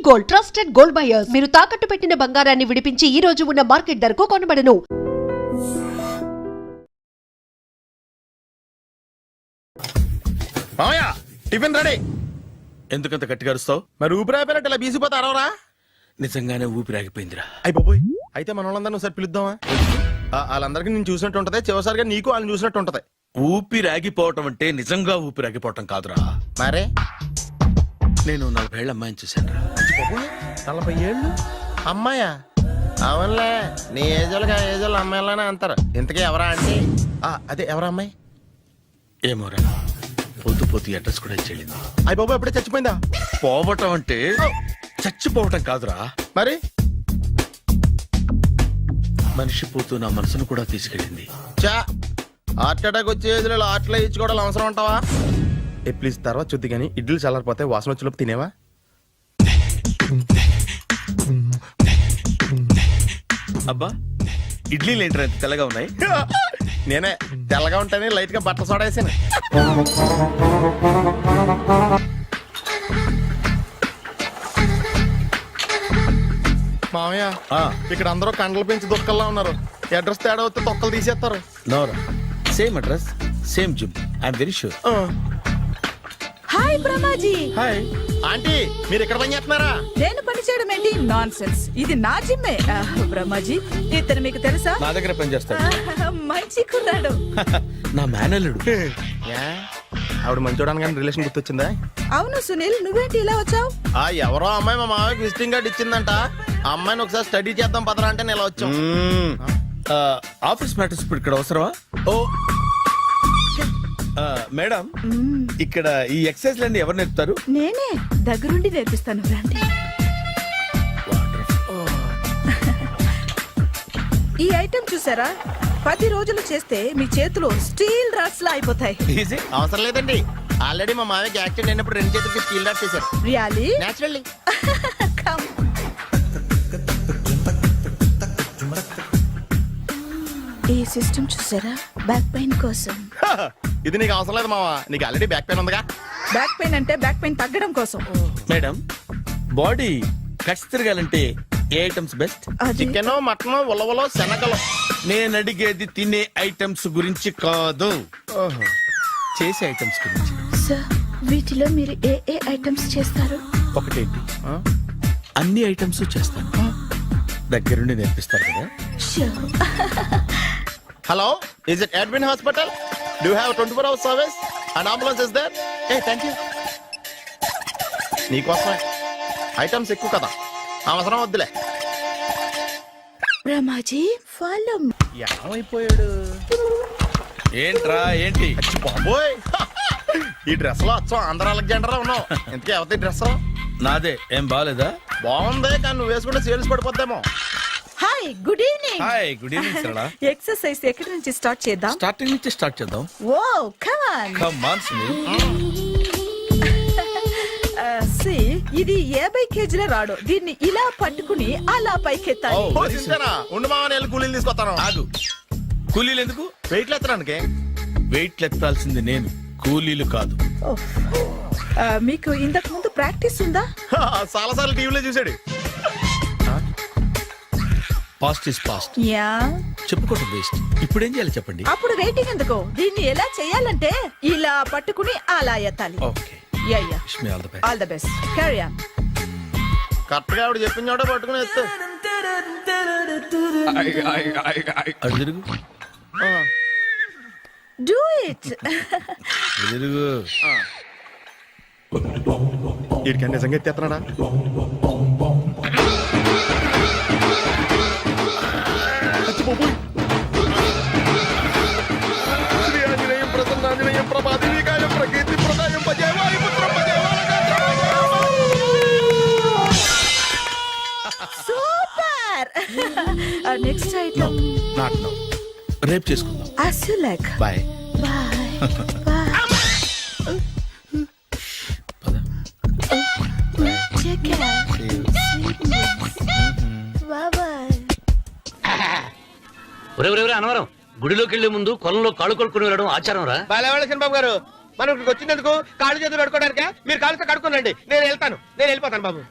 Gold, trusted gold buyers. మీరు తాకట్టు పెట్టిన బంగారాన్ని విడిపించి ఈ రోజు ఉన్న మార్కెట్ ధరకు కొనబడను. Tiffin ready. ఎందుకంత గట్టిగా అరుస్తావు? మరి ఊపిరి అయిపోయినట్టు ఇలా బీసిపోతే అరవరా? నిజంగానే ఊపిరాగిపోయిందిరా. అయిపోయి అయితే మన వాళ్ళందరినీ ఒకసారి పిలుద్దామా? వాళ్ళందరికీ నేను చూసినట్టు ఉంటది, చివరిసారిగా నీకు వాళ్ళని చూసినట్టు ఉంటది. ఊపిరాగిపోవటం అంటే నిజంగా ఊపిరాగిపోవటం కాదురా. మరే నేను 40 ఏళ్ల అమ్మాయిని చూశాను. 40 ఏళ్ళు అమ్మాయా? అవునులే, నీ ఏజోళ్ళకి ఆ ఏజోళ్ళు అమ్మాయిలానే అంటారు. ఇంతకీ ఎవరా అంటే అదే ఎవరా అమ్మాయి? ఏమోరా, పోతూ పోతూ అడ్రస్ కూడా చెల్లింది. అయ్యి బాబు ఎప్పుడే చచ్చిపోయిందా? పోవటం అంటే చచ్చిపోవటం కాదురా, మరి మనిషి పోతూ నా మనసును కూడా తీసుకెళ్ళింది. చా హార్ట్ అటాక్ వచ్చే ఏజ్లో హార్ట్లో ఇచ్చుకోవడం అవసరం అంటావా? ప్లీజ్ తర్వాత చూద్ది కానీ ఇడ్లీలు చల్లారిపోతే వాసన వచ్చేలోపు తినేవా? అబ్బా, ఇడ్లీలు ఏంటి అంత తెల్లగా ఉన్నాయి? నేనే తెల్లగా ఉంటానే లైట్ గా బట్టలు సోడా వేసాను. మామయ్య, ఇక్కడ అందరూ కండలు పెంచి దుక్కల్లా ఉన్నారు. అడ్రస్ తేడా వస్తే తొక్కలు తీసేస్తారు. Nora, same address, same gym. I'm very sure. Hi Brahmaji. Hi aunty, మీరు ఇక్కడ పని చేస్తున్నారా? నేను పని చేయడం ఏంటి? Nonsense. ఇది నా జిమ్మే. బ్రహ్మాజీ, ఇతను మీకు తెలుసా? నా దగ్గర పని చేస్తాడు. మంచి కుర్రాడు. నా మేనల్లుడు. ఆవిడ మంచి చూడడానికి రిలేషన్ గుర్తొచ్చిందా? అవును సునీల్, నువ్వేంటి ఇలా వచ్చావు? ఎవరో అమ్మాయి మా మామయ్యకి విజిటింగ్ కార్డు ఇచ్చిందంట. ఆ అమ్మాయిని ఒకసారి స్టడీ చేద్దాం పదరా అంటే నేను ఇలా వచ్చాం. ఆఫీస్ మ్యాటర్స్ ఇప్పుడు ఇక్కడ అవసరమా? ఓ మేడం, ఇక్కడ ఈ ఎక్సర్సైజ్ లన్నీ ఎవరు నేర్పుతారు? నేనే దగ్గరుండి నేర్పిస్తాను. రండి. ఈ ఐటెం చూసారా? 10 రోజులు చేస్తే మీ చేతులు స్టీల్ రాట్స్ లా అయిపోతాయి. అవసరం లేదండి, ఆల్రెడీ మా మామయ్యకి యాక్సిడెంట్ అయినప్పుడు 2 చేతులకి స్టీల్ డాట్ చేశారు. రియల్లీ? నేచురల్లీ. ఈ సిస్టమ్ చూసారా? బ్యాక్ పెయిన్ కోసం. ఇది నీకు అవసరం లేదు మావా, నీకు ఆల్రెడీ బ్యాక్ పెయిన్ ఉందిగా. బ్యాక్ పెయిన్ అంటే బ్యాక్ పెయిన్ తగ్గడం కోసం. మేడం, బాడీ కట్స్ తిరగాలంటే ఏ ఐటమ్స్ బెస్ట్? చికెన్, మటన్, ఉలవలో, శనగలు. నేను అడిగేది తినే ఐటమ్స్ గురించి కాదు, చేసే ఐటమ్స్ గురించి. సార్, వీటిలో మీరు ఏ ఐటమ్స్ చేస్తారు? ఒకటేంటి, అన్ని ఐటమ్స్ చేస్తాను. దగ్గరుండి నేర్పిస్తారు కదా. Hello, is it admin hospital? Do have 24 hours service and ambulance is there? Thank you. నీకోసమే ఐటమ్స్ ఎక్కువ కదా, అవసరం వద్దులే. బ్రహ్మాజీ, ఫాలో. ఏమైపోయాడు? ఏంట్రా ఏంటి? బాబోయ్, ఈ డ్రెస్ లో వచ్చాం ఆంధ్ర అలెగ్జాండర్ లో ఉన్నావు. ఇంతకీ ఎవరి డ్రెస్? నాదే. ఏం బాగాలేదా? బాగుంది, కానీ నువ్వు వేసుకుంటే సేల్స్ పడిపోద్దేమో. Hi, good evening. Hi, good evening Sarala. Exercise ఎక్కడి నుంచి స్టార్ట్ చేద్దాం? స్టార్టింగ్ నుంచి స్టార్ట్ చేద్దాం. Oh come on. Come on Sunil. ఇది 50 కేజీల రాడు. దీన్ని ఇలా పట్టుకుని అలా పైకెత్తాలి. ఉండు మామని వెళ్ళి కూలీలు తీసుకొస్తాను. ఆగు, కూలీలు ఎందుకు? వెయిట్ ఎత్తడానికి. వెయిట్ ఎత్తాల్సింది నేను, కూలీలు కాదు. మీకు ఇంతకు ముందు ప్రాక్టీస్ ఉందా? చాలా సార్లు టీవీలో చూసాడు. Past is past. యా, చెప్పుకోవటం వేస్ట్. ఇప్పుడు ఏం చేయాలి చెప్పండి. అప్పుడు వెయిటింగ్ ఎందుకు? దీన్ని ఎలా చేయాలంటే ఇలా పట్టుకుని అలా ఎత్తాలి. Okay, ya ya. Wish me all the best. All the best. Carry on. Correct గా ఆవిడ చెప్పిన చోట పట్టుకుని ఎత్తు. అటు తిరుగు. Do it. తిరుగు. వీడికి నిజంగా ఎత్తేస్తున్నాడా? శ్రీ ఆంజనేయం ప్రసన్నాంజనేయం ప్రభాదివికాయం ప్రకీర్తి ప్రదాయం భజేవాయు పుత్రం super. Next item not now, రేపు చేసుకుందాం. as you like. Bye. Bye. Bye. Take care. Bye bye. Annavaram గుడిలోకి వెళ్లే ముందు కొలంలో కాళ్ళు కొడుకుని వెళ్ళడం ఆచారం రా. బాలేవాళ్ళ చంద్రబాబు గారు, మనం ఇక్కడికి వచ్చినందుకు కాళ్ళు చేతులు కడుక్కోవడానికా? మీరు కాళ్ళతో కడుక్కోనండి, నేను వెళ్తాను. నేను వెళ్ళిపోతాను బాబు.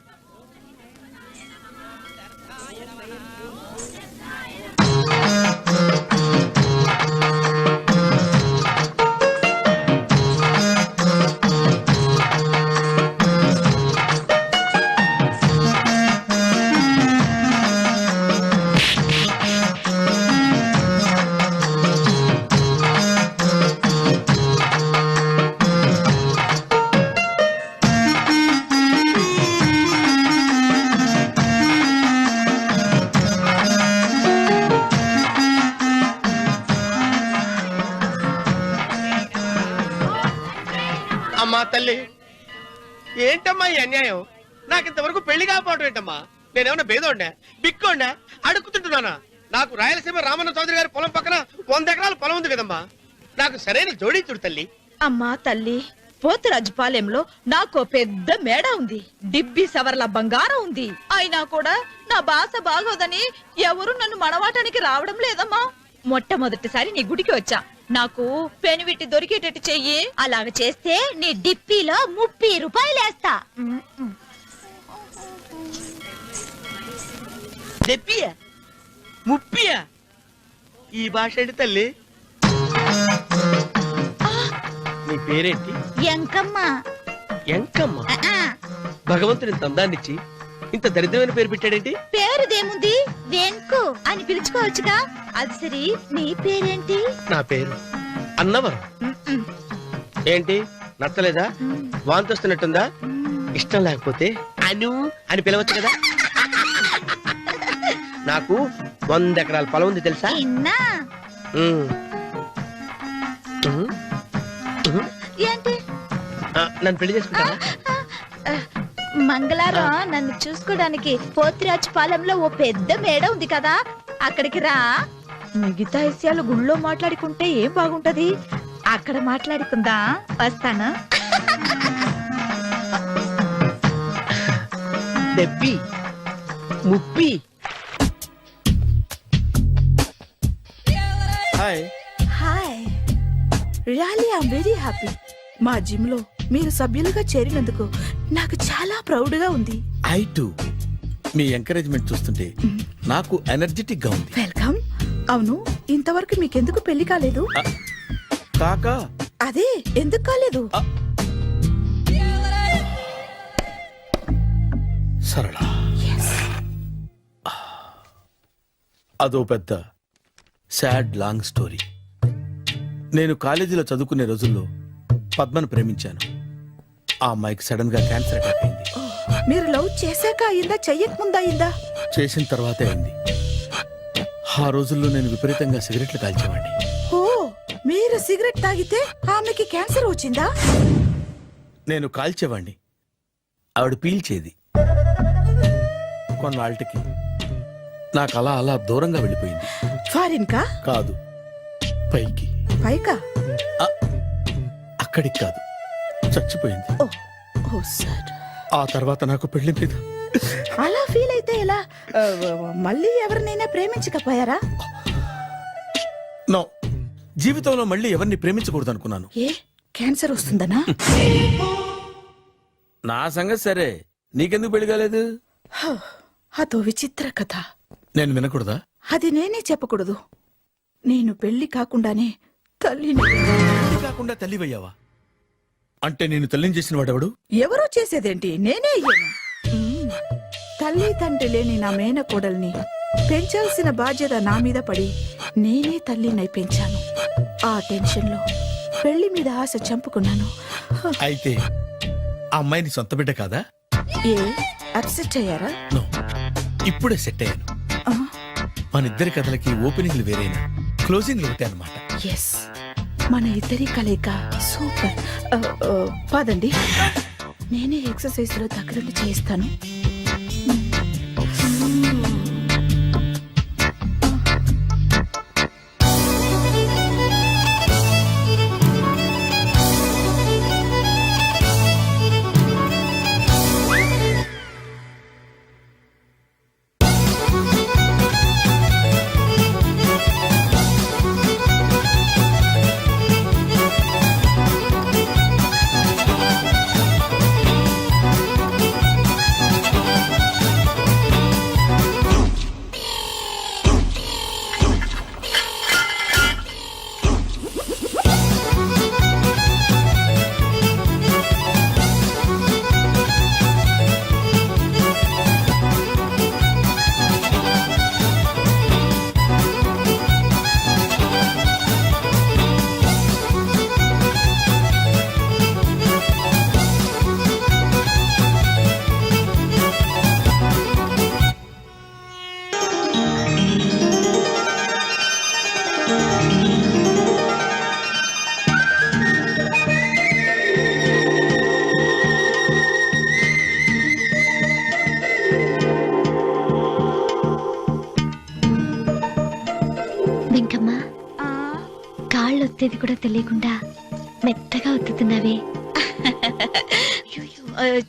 అన్యాయం? నాకు ఇంతవరకు పెళ్లి కాకపోవడం ఏంటమ్మా? నేనేమన్నా బేదోడ్నా, బిక్కోడ్నా, అడుగుతుంటున్నానా? నాకు రాయలసీమ రామన్న చౌదరి గారి పొలం పక్కన 100 ఎకరాల పొలం ఉంది కదమ్మా. నాకు సరైన జోడీ చూడు తల్లి. అమ్మా తల్లి, పోతురాజుపాలెంలో నాకు పెద్ద మేడ ఉంది, డిబ్బి సవర్ల బంగారం ఉంది. అయినా కూడా నా భాష బాగోదని ఎవరు నన్ను మనవాటానికి రావడం లేదమ్మా. మొట్టమొదటిసారి నీ గుడికి వచ్చా. నాకు పెనువిట్టి దొరికేటట్టు చెయ్యి. అలాగ చేస్తే నీ డిప్పిలో 30 రూపాయలు వేస్తా. చెప్పియా ముప్పియా? ఈ భాష ఏంటి తల్లి? నీ పేరేంటి? ఎంకమ్మ. ఎంకమ్మ? భగవంతుని ఇంత అందాన్నిచ్చి ఇంత దరిద్రమైన పేరు పెట్టాడేంటి? పేరుదేముంది, వెంకు అని పిలుచుకోవచ్చుగా. అది సరి, నీ పేరేంటి? నా పేరు అన్నవరం. ఏంటి నచ్చలేదా? వాంతి వస్తున్నట్టుందా? ఇష్టం లేకపోతే అను అని పిలవచ్చు కదా. నాకు 100 ఎకరాల పొలం ఉంది తెలుసా? ఇన్నా. ఏంటి? నన్ను పెళ్లి చేసుకుంటా? మంగళవారం నన్ను చూసుకోవడానికి పోతిరాజు పాలెంలో ఓ పెద్ద మేడ ఉంది కదా, అక్కడికి రా. మిగతా విషయాలు గుళ్ళో మాట్లాడుకుంటే ఏం బాగుంటది, అక్కడ మాట్లాడుకుందా. వస్తానా? డెబ్బి ముప్పి. Hi. Hi, really I'm very happy. మా జిమ్ లో మీరు సభ్యులుగా చేరినందుకు నాకు చాలా ప్రౌడ్ గా ఉంది. I to. మీ ఎంకరేజ్మెంట్ చూస్తుంటే నాకు ఎనర్జెటిక్ గా ఉంది. వెల్కమ్. అవును, ఇంతవరకు మీకెందుకు పెళ్లి కాలేదు? కాకా అదే ఎందుకు కాలేదు? సరళ, అదో పెద్ద సాడ్ లాంగ్ స్టోరీ. నేను కాలేజీలో చదువుకునే రోజుల్లో పద్మను ప్రేమించాను. ఆ అమ్మాయికి సడన్ గా క్యాన్సర్ అటాక్ అయింది. మీరు లవ్ చేశాక అయిందా, చెయ్యక ముందా అయిందా? చేసిన తర్వాతే అయింది. ఆ రోజుల్లో నేను విపరీతంగా సిగరెట్లు కాల్చేవాడిని. ఓ, మీరు సిగరెట్ తాగితే ఆమెకి క్యాన్సర్ వచ్చిందా? నేను కాల్చేవాణ్ణి, ఆవిడ పీల్చేది. కొన్నాళ్ళకి నాకు అలా అలా దూరంగా వెళ్ళిపోయింది. ఫారిన్ కా? కాదు, పైకి. పైకా? అక్కడికి కాదు, చచ్చిపోయింది. ఓ, ఓ సార్. ఆ తర్వాత నాకు పెళ్లి మీద అలా ఫీల్ అయితే ఎలా? మళ్ళీ ఎవరినైనా ప్రేమించకపోయారా? నో, జీవితంలో మళ్ళీ ఎవరిని ప్రేమించకూడదు అనుకున్నాను. ఏ, క్యాన్సర్ వస్తుందనా? నా సంగతి సరే, నీకెందుకు పెళ్లి కాలేదు? అదో విచిత్ర కథ. నేను వినకూడదా? అది నేనే చెప్పకూడదు. నేను పెళ్లి కాకుండానే తల్లిని. పెళ్లి కాకుండా తల్లివయ్యావా? అంటే నేను తల్లిని చేసిన వాడెవడు? ఎవరో చేసేదేంటి, నేనే అయ్యాను. తల్లి తండ్రి లేని నా మేనకోడల్ని పెంచాల్సిన బాధ్యత నా మీద పడి నేనే తల్లినై పెంచాను. ఆ టెన్షన్ లో పెళ్లి మీద ఆశ చంపుకున్నాను. అయితే ఆ అమ్మాయిని సొంత బిడ్డ కాదా? ఏ, అప్సెట్ అయ్యారా? నో, ఇప్పుడే సెట్ అయ్యాను. మన ఇద్దరి కథలకి ఓపెనింగ్లు వేరేనా, క్లోజింగ్లు ఒకటే అన్నమాట. ఎస్, మన ఇద్దరి కలయిక సూపర్. పదండి, నేనే ఎక్సర్సైజ్ లో దగ్గరుండి చేయిస్తాను. ఒత్తేది కూడా తెలియకుండా మెత్తగా ఒత్తుతున్నావే.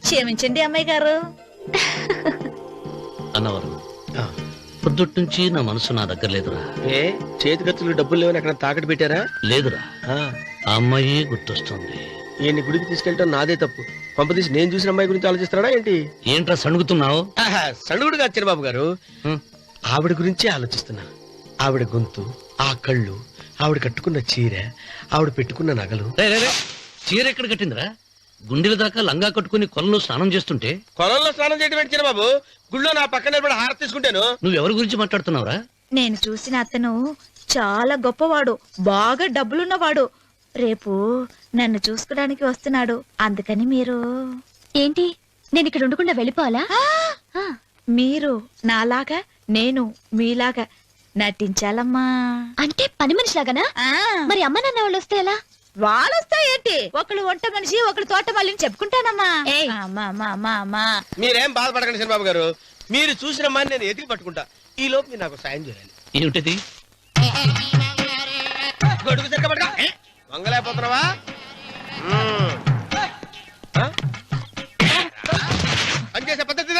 క్షమించండి అమ్మాయి గారు. అన్నవరం పొద్దుట్ నుంచి నా మనసు నా దగ్గర లేదురా. ఏ చేతి ఖర్చులు డబ్బులు లేవని అక్కడ తాకట్టు పెట్టారా? లేదురా, ఆ అమ్మాయి గుర్తొస్తుంది. ఈయన్ని గుడికి తీసుకెళ్ళటం నాదే తప్పు. పంపదీసి నేను చూసిన అమ్మాయి గురించి ఆలోచిస్తున్నాడా ఏంటి? ఏంట్రా సణుగుతున్నావు? సణుగుడుగా వచ్చాను బాబు గారు. ఆవిడ గురించే ఆలోచిస్తున్నా. ఆవిడ గొంతు, ఆ కళ్ళు, ఆవిడ కట్టుకున్న చీర, ఆవిడ పెట్టుకున్న నగలు. చీర ఎక్కడ కట్టిందిరా? గుండెల దాకా లంగా కట్టుకుని కొలంలో స్నానం చేస్తుంటే. కొలంలో స్నానం చేయడం పెట్టిన బాబు, గుళ్ళో నా పక్కన నిలబడి హారతి తీసుకుంటాను. నువ్వెవరి గురించి మాట్లాడుతున్నావురా? నేను చూసిన అతను చాలా గొప్పవాడు, బాగా డబ్బులున్నవాడు. రేపు నన్ను చూసుకోడానికి వస్తున్నాడు. అందుకని మీరు ఏంటి, నేను ఇక్కడ ఉండకుండా వెళ్ళిపోవాలా? మీరు నాలాగా, నేను మీలాగా నటించాలమ్మా. అంటే పని మనిషిలాగానా? మరి అమ్మ నాన్న వాళ్ళు వస్తే ఎలా? వాళ్ళొస్తా ఏంటి, ఒకళ్ళు వంట మనిషి ఒకళ్ళు తోట మళ్ళీ చెప్పుకుంటానమ్మా. మీరేం బాధపడకండి చంద్రబాబు గారు. మీరు చూసిన అమ్మాయిని నేను ఎతికి పట్టుకుంటా. ఈ లోపు మీరు నాకు సాయం చేయాలి. ఏమిటది? గొడుగు సరిగ్గా పట్టుకో. వంగలేకపోతున్నావా? పనిచేసే పద్ధతి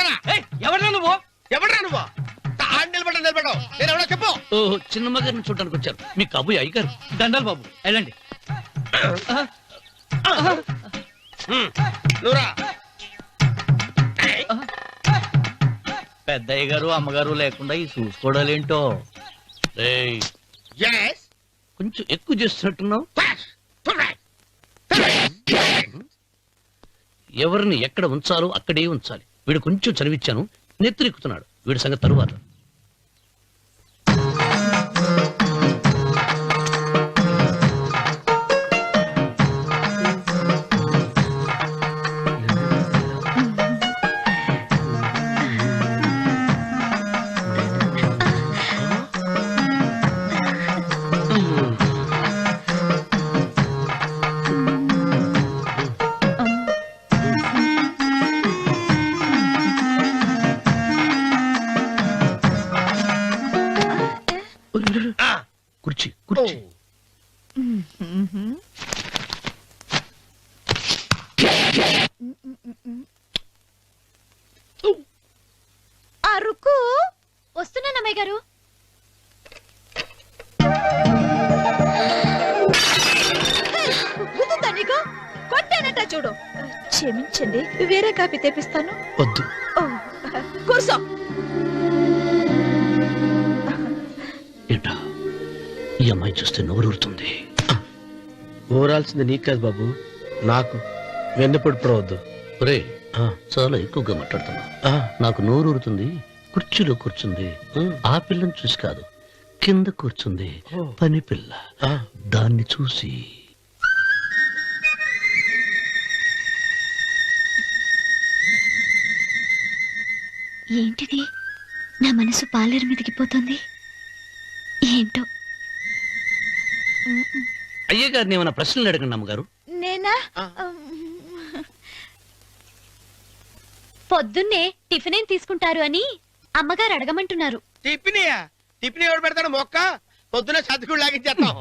ఎవరా నువ్వు? ఎవడరా నువ్వు? నిలబడ్డావు. నేను ఎవడో చెప్పు. చిన్నమ్మ గారిని చూడడానికి వచ్చారు. మీ కబుయ్య అయ్యగారు. దండాలు బాబు, వెళ్ళండి. నువ్వురా. పెద్దయ్య గారు అమ్మగారు లేకుండా ఈ చూసుకోవడాలేంటో. Yes. కొంచెం ఎక్కువ చేస్తున్నట్టున్నావు. ఎవరిని ఎక్కడ ఉంచాలో అక్కడే ఉంచాలి. వీడు కొంచెం చదివిచ్చాను, నెత్తిరెక్కుతున్నాడు. వీడి సంగతి తరువాత. కుర్చీ కుర్చీ. అరుకు వస్తున్నాను అమ్మాయి గారు. కొట్టానట చూడు. క్షమించండి, వేరే కాపీ తెప్పిస్తాను. వద్దు. కూర్చో. ఏంటా ఈ అమ్మాయి చూస్తే నోరూరుతుంది. ఊరాల్సింది నీకు కాదు బాబు, నాకు. వెన్నపొడి పడవద్దు. ఒరే, చాలా ఎక్కువగా మాట్లాడుతున్నా. నాకు నోరూరుతుంది. కుర్చీలో కూర్చుంది. ఆ పిల్లని చూసి కాదు, కింద కూర్చుంది పని పిల్ల. దాన్ని చూసి ఏంటిది, నా మనసు పాలేరు మీదకి పోతుంది. ఏంటో. అయ్య గారిని ఏమైనా ప్రశ్నలు అడగండి అమ్మగారు. నేనా? పొద్దున్నే టిఫిన్ ఏం తీసుకుంటారు అని అమ్మగారు అడగమంటున్నారు. టిఫినియా? టిఫిన్ ఎవడు పెడతాడు? మొక్క పొద్దున సతుకుడు లాగించేస్తాం.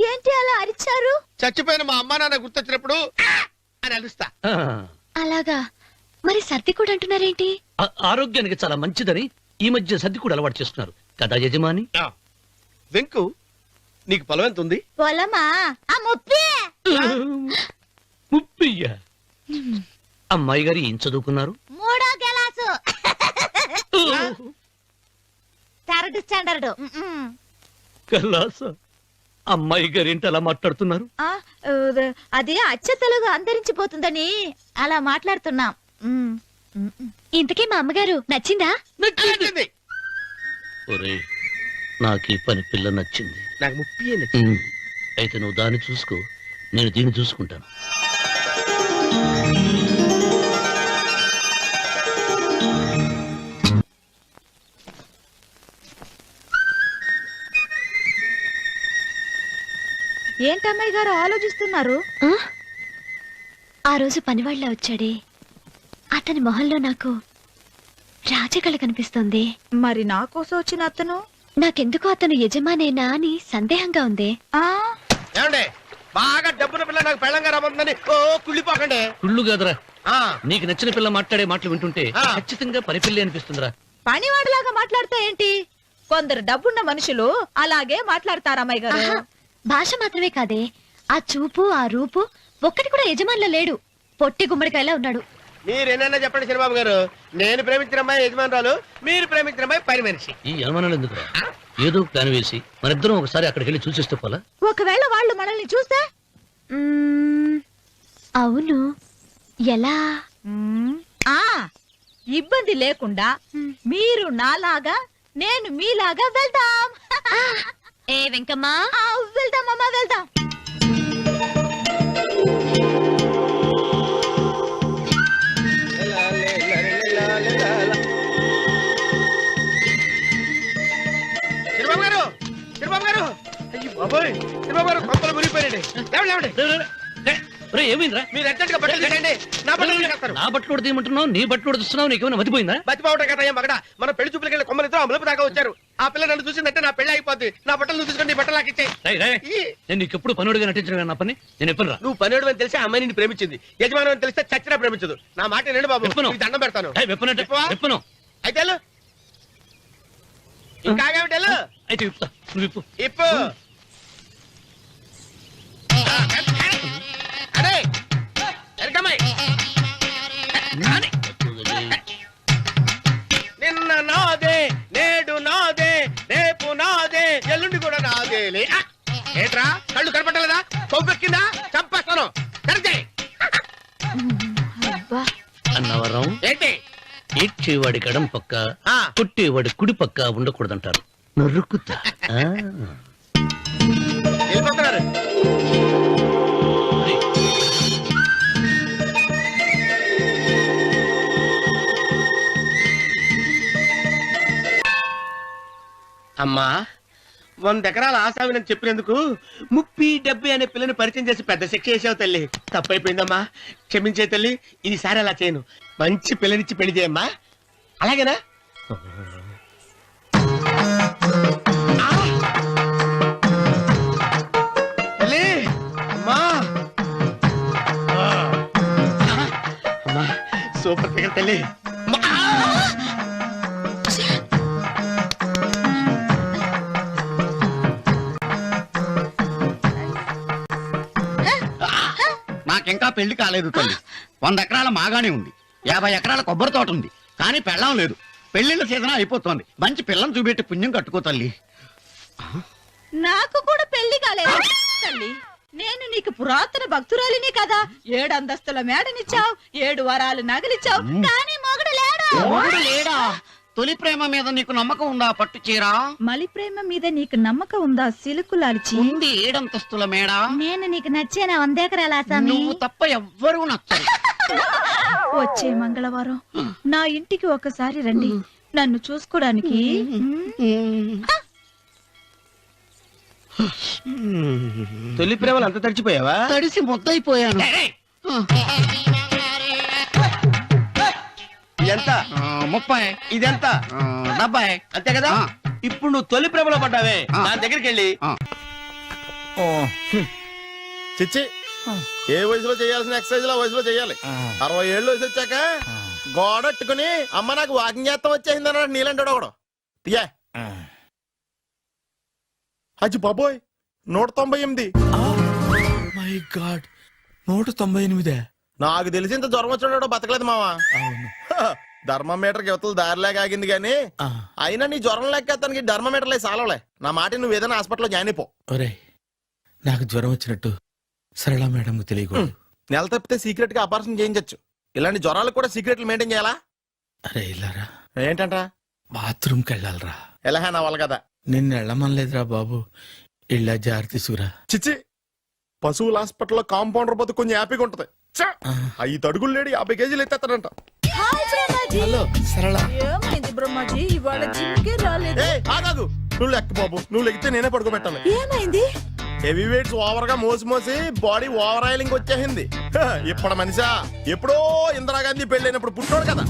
ఏంటి అలా అరిచారు? చచ్చిపోయిన మా అమ్మా నాన్న గుర్తొచ్చినప్పుడు అని అలుస్తా. అలాగా? మరి సర్ది కూడా అంటున్నారేంటి? ఆరోగ్యానికి చాలా మంచిదని ఈ మధ్య సర్ది కూడా అలవాటు చేస్తున్నారు కదా యజమాని. వెంకు, నీకు పొలం ఎంత ఉంది? పొలమా? ముప్పయ్య. అమ్మాయి గారు ఏం చదువుకున్నారు? 3వ క్లాసు, 3rd స్టాండర్డ్. కలాస. అమ్మాయి గారు ఏంటి అలా మాట్లాడుతున్నారు? అది అచ్చ తెలుగు అంతరించిపోతుందని అలా మాట్లాడుతున్నాం. ఇంతకీ మా అమ్మగారు నచ్చిందా? నచ్చింది. ఒరే, నాకు ఈ పని పిల్ల నచ్చింది. నాకు 30 నచ్చింది. అయితే నువ్వు దాన్ని చూసుకో, నేను దీన్ని చూసుకుంటాను. ఏంటమ్మాయి గారు ఆలోచిస్తున్నారు? ఆ రోజు పనివాళ్ళ వచ్చాడే, అతని మొహంలో నాకు రాజకళ కనిపిస్తోంది. మరి నా కోసం వచ్చిన అతను? నాకెందుకో అతను యజమానేనా అని సందేహంగా ఉంది. ఆ ఏమండి బాగా డబ్బున పిల్ల నాకు పెళ్ళంగా రాబోతుందని ఓ కుళ్ళిపోకండి. కుళ్ళు కాదురా, ఆ, నీకు నచ్చిన పిల్ల మాట్లాడే మాటలు వింటుంటే ఆ. ఖచ్చితంగా పరిపిల్లి అనిపిస్తుందిరా. పనివాడిలాగా మాట్లాడతా ఏంటి? కొందరు డబ్బున్న మనుషులు అలాగే మాట్లాడతారు అమ్మాయి గారు. ఆహా, భాష మాత్రమే కాదే, ఆ చూపు ఆ రూపు ఒక్కటి కూడా యజమానిలో లేడు. పొట్టి గుమ్మడికాయలా ఉన్నాడు. మీరేనన్నా చెప్పండి చంద్రబాబు గారు, నేను ప్రేమించిన అమ్మాయి యజమానురాలు, మీరు ప్రేమించిన అమ్మాయి పని మనిషి. ఈ అనుమానాలు ఎందుకురా? ఏదో ప్లాన్ వేసి మనిద్దరం ఒకసారి అక్కడికి వెళ్ళి చూసేస్తే పోలా? ఒకవేళ వాళ్ళు మనల్ని చూస్తే అవును, ఎలా? ఆ ఇబ్బంది లేకుండా మీరు నాలాగా నేను మీలాగా వెళ్దాం. ఏ వెంకమ్మా, వెళ్దాం అమ్మా వెళ్దాం. చంద్రబాబు గారు, చంద్రబాబు గారు, అయ్యో బాబోయ్, చంద్రబాబు గారు కొంపలు మునిగిపోయారండి. లేవండి, లేవండి. ఏమైందిరా? మీరు అర్జెంట్ గా బట్టలు తీయండి, నా బట్టలు తీస్తారు. నా బట్టలు కూడా తీయమంటున్నావు, నీ బట్టలు కూడా తీస్తున్నావు, నీకేమైనా మతిపోయిందా? బతిపావటం కదా ఏం మగడ, మన పెళ్లి చూపులకి వెళ్ళి కొమ్మలు ఇద్దరు అమలుపు దాకా వచ్చారు. ఆ పిల్ల నన్ను చూసిందంటే నా పెళ్లి అయిపోద్ది. నా బట్టలు నువ్వు తీసుకొని నీ బట్టలు నాకు ఇచ్చేయి. రేయ్, రేయ్, నేను నీకు ఎప్పుడు పనుడిగా నటించిన నా పని నేను ఎప్పుడు రా? నువ్వు పనివాడు అని తెలిసి ఆ అమ్మాయి నిన్ను ప్రేమించింది, యజమాని అని తెలిస్తే చచ్చినా ప్రేమించదు. నా మాట నేను బాబు, విప్పను. నీకు దండం పెడతాను. వెప్పనంటే విప్పవా? వెప్పను. అయితే వెళ్ళు. ఇంకా ఆగేమిటి వెళ్ళు. అయితే విప్పుతా, నువ్వు విప్పు. ఇప్పు. అరే ఎరకమ్మాయి, నిన్న నాదే, నేడు నాదే, రేపు నాదే, ఎల్లుండి కూడా నాదేలే. ఆ, ఏట్రా కళ్ళు కనపట్టలేదా? కొవ్వెక్కిందా? చంపేస్తాను. కరెక్టే. అన్నవరం ఏంటి? ఏడ్చేవాడి గడం పక్క, ఆ. కొట్టేవాడి కుడి పక్క ఉండకూడదంటారు. నరుకుతా. ఆ. వెళ్ళిపోతున్నారు. అమ్మా, 100 ఎకరాల ఆసామినని చెప్పినందుకు 30-70 అనే పిల్లని పరిచయం చేసి పెద్ద శిక్ష చేసావు తల్లి. తప్పైపోయిందమ్మా, క్షమించే తల్లి. ఈసారి అలా చేయను. మంచి పిల్లనిచ్చి పెళ్లి చేయమ్మా. అలాగేనా? ఆ! తల్లి, అమ్మా. అమ్మా, సూపర్ ఫిగర్ తల్లి. అమ్మా! నాకింకా పెళ్లి కాలేదు తల్లి. 100 ఎకరాల మాగానే ఉంది, 50 ఎకరాల కొబ్బరి తోట ఉంది, కానీ పెళ్ళం లేదు. పెళ్లిళ్ళ సీజన్ అయిపోతుంది. మంచి పిల్లని చూపెట్టి పుణ్యం కట్టుకో తల్లి. నాకు కూడా పెళ్లి కాలేదు తల్లి. నేను నీకు పురాతన భక్తురాలిని కదా. 7 అంతస్తుల మేడనిచ్చావు, 7 వరాలు నగలిచ్చావు, కానీ మొగుడు లేడు. మొగుడు లేడా? తొలి ప్రేమ మీద నీకు నమ్మకం ఉందా? పట్టు చీరా మలి ప్రేమ మీద నీకు నమ్మకం ఉందా? సిలుకులాల్చి ఉంది. 7 అంతస్తుల మేడ. నేను నీకు నచ్చేనా 100 ఎకరాల ఆసామి? నువ్వు తప్ప ఎవ్వరూ నచ్చరు. వచ్చే మంగళవారం నా ఇంటికి ఒకసారి రండి, నన్ను చూసుకోడానికి. తొలి ప్రేమలు అంత తడిచిపోయావా? తడిసి ముద్దయిపోయాను. ఎంత? 30. ఇదెంత? 70. అంతే కదా. ఆ. ఇప్పుడు నువ్వు తొలి ప్రేమలో పడ్డావే, ఆ. దాని దగ్గరికి వెళ్ళి చిచ్చి, ఏ వయసులో చేయాల్సిన ఎక్సర్సైజ్ ఆ వయసులో చేయాలి. 60 ఏళ్ళు వయసు వచ్చాక గోడట్టుకుని అమ్మ నాకు వాకింగ్ చేస్తాం వచ్చేసింది అన్నాడు నీలంటాడు ఒకడు. తీయా అచ్చి బాబోయ్, 198. My God, 198. నాకు తెలిసి ఇంత జ్వరం వచ్చాడో బతకలేదు మావా. అవును. ధర్మమీటర్ యువతలు దారిలాగా ఆగింది గానీ ఆ. అయినా నీ జ్వరం లెక్క అతనికి ధర్మమీటర్లే సాలవలే. నా మాట నువ్వు ఏదైనా హాస్పిటల్లో జాయిన్ అయిపో. ఒరే, నాకు జ్వరం వచ్చినట్టు సరళ మేడంకు తెలియకూడదు. నెల తప్పితే సీక్రెట్ గా ఆపరేషన్ చేయించచ్చు. ఇలాంటి జ్వరాలకు కూడా సీక్రెట్లు మెయింటైన్ చేయాలా? అరే ఇల్లారా, ఏంటంటరా? బాత్రూమ్కి వెళ్ళాలరా. ఎలాహే నా వాళ్ళ కదా. నిన్ను వెళ్ళమనలేదురా బాబు, ఇళ్ళ జారి తీసుకురా. చిచ్చి, పశువుల హాస్పిటల్లో కాంపౌండర్ పోతే కొంచెం హ్యాపీగా ఉంటది. 5 అడుగులు లేడి 50 కేజీలు ఎత్తేస్తాడంట. హలో సరళ. ఏమైంది బ్రహ్మాజీ, ఇవాళ జిమ్కే రాలేదు? ఏ ఆగాదు, నువ్వు లెక్క బాబు. నువ్వు లెక్కితే నేనే పడుకోబెట్టాలి. ఏమైంది? హెవీ వెయిట్స్ ఓవర్ గా మోసి మోసి బాడీ ఓవర్ ఆయిలింగ్ వచ్చేసింది. ఇప్పుడు మనిషా ఎప్పుడో ఇందిరాగాంధీ పెళ్ళైనప్పుడు పుట్టినోడు కదా.